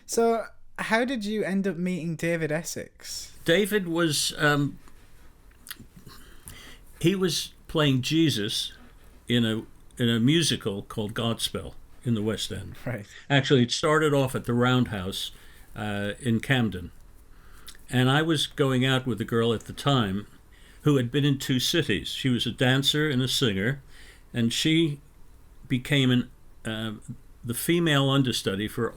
So, how did you end up meeting David Essex? David was he was playing Jesus in a musical called Godspell in the West End. Right. Actually, it started off at the Roundhouse in Camden, and I was going out with a girl at the time who had been in two cities. She was a dancer and a singer, and she became the female understudy for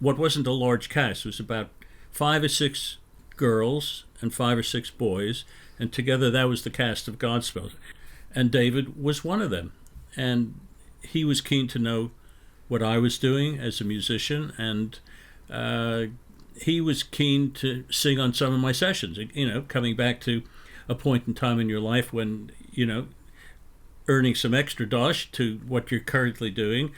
what wasn't a large cast. It was about 5 or 6 girls and 5 or 6 boys, and together that was the cast of Godspell. And David was one of them, and he was keen to know what I was doing as a musician, and he was keen to sing on some of my sessions. Coming back to a point in time in your life when earning some extra dosh to what you're currently doing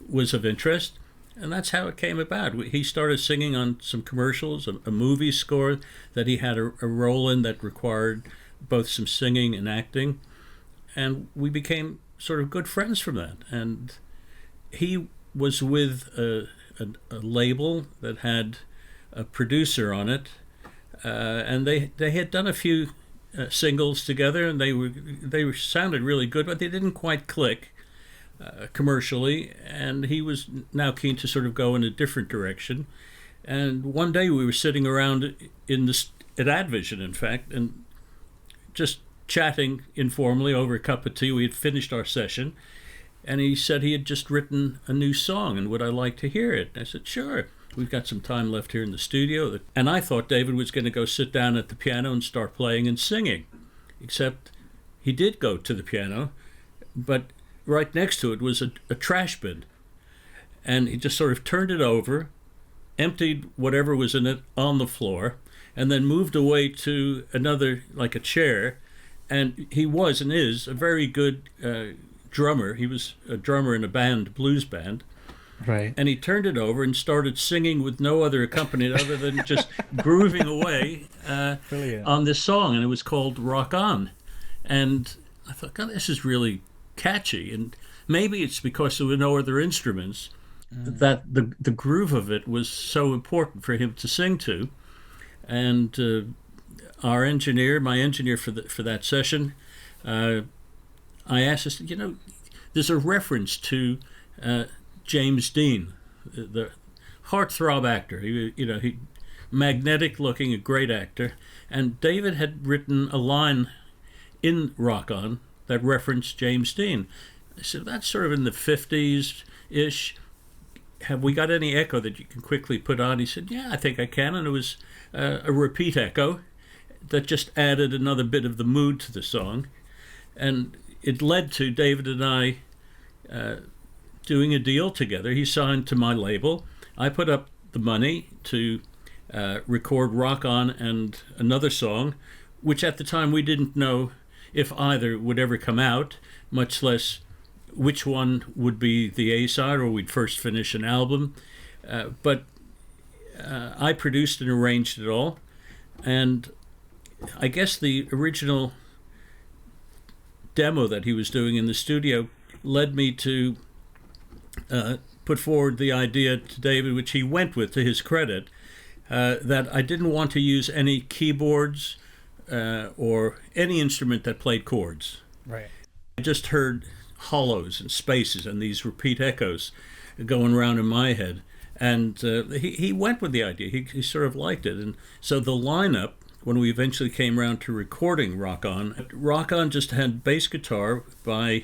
was of interest. And that's how it came about. He started singing on some commercials, a movie score that he had a role in that required both some singing and acting. And we became sort of good friends from that. And he was with a label that had a producer on it. And they had done a few singles together, and they sounded really good, but they didn't quite click commercially, and he was now keen to sort of go in a different direction. And one day we were sitting around at Advision, in fact, and just chatting informally over a cup of tea. We had finished our session, and he said he had just written a new song, and would I like to hear it? And I said, sure. We've got some time left here in the studio. And I thought David was going to go sit down at the piano and start playing and singing, except he did go to the piano, but right next to it was a trash bin. And he just sort of turned it over, emptied whatever was in it on the floor, and then moved away to another, like a chair. And he was and is a very good drummer. He was a drummer in a band, blues band. Right. And he turned it over and started singing with no other accompaniment other than just grooving away on this song. And it was called Rock On. And I thought, God, this is really catchy. And maybe it's because there were no other instruments that the groove of it was so important for him to sing to. And my engineer for that session, I asked, I said, there's a reference to James Dean, the heartthrob actor. He magnetic looking, a great actor. And David had written a line in Rock On that referenced James Dean. I said, that's sort of in the 50s-ish. Have we got any echo that you can quickly put on? He said, yeah, I think I can. And it was a repeat echo that just added another bit of the mood to the song. And it led to David and I doing a deal together. He signed to my label. I put up the money to record Rock On and another song, which at the time we didn't know if either would ever come out, much less which one would be the A-side or we'd first finish an album. But I produced and arranged it all. And I guess the original demo that he was doing in the studio led me to put forward the idea to David, which he went with to his credit, that I didn't want to use any keyboards or any instrument that played chords. Right. I just heard hollows and spaces and these repeat echoes going around in my head. And he went with the idea. He sort of liked it. And so the lineup, when we eventually came around to recording Rock On just had bass guitar by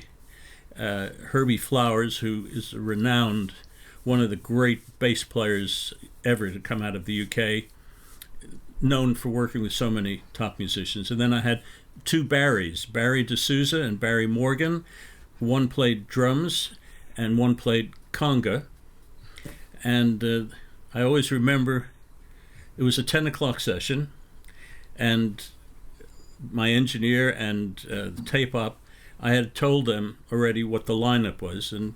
Herbie Flowers, who is a renowned, one of the great bass players ever to come out of the UK, known for working with so many top musicians. And then I had two Barrys, Barry D'Souza and Barry Morgan. One played drums and one played conga. And I always remember it was a 10 o'clock session, and my engineer and the tape op, I had told them already what the lineup was. And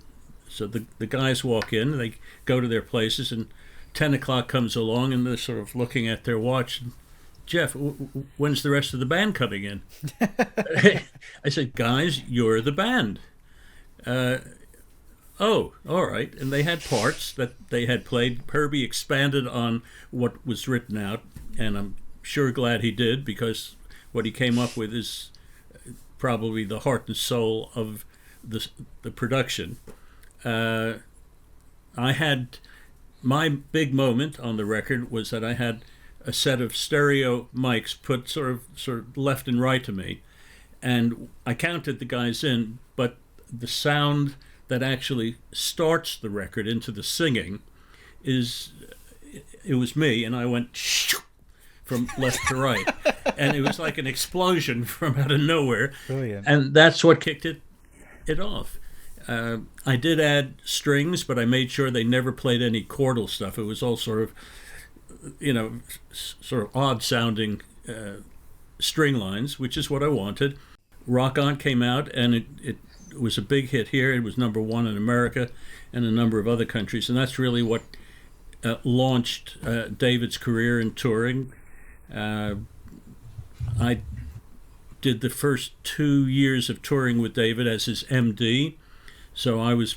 so the guys walk in, they go to their places, and 10 o'clock comes along, and they're sort of looking at their watch. And, Jeff, when's the rest of the band coming in? I said, guys, you're the band. Oh, all right. And they had parts that they had played. Herbie expanded on what was written out, and I'm sure glad he did, because what he came up with is probably the heart and soul of the production. I had my big moment on the record was that I had a set of stereo mics put sort of left and right to me, and I counted the guys in, but the sound that actually starts the record into the singing it was me, and I went from left to right, and it was like an explosion from out of nowhere. Brilliant. And that's what kicked it off. I did add strings, but I made sure they never played any chordal stuff. It was all sort of, sort of odd sounding string lines, which is what I wanted. Rock On came out, and it was a big hit here. It was #1 in America and a number of other countries, and that's really what launched David's career in touring. I did the first 2 years of touring with David as his MD, so I was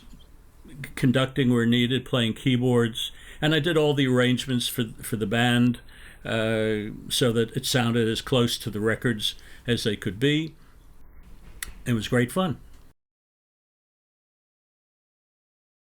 conducting where needed, playing keyboards, and I did all the arrangements for the band so that it sounded as close to the records as they could be. It was great fun.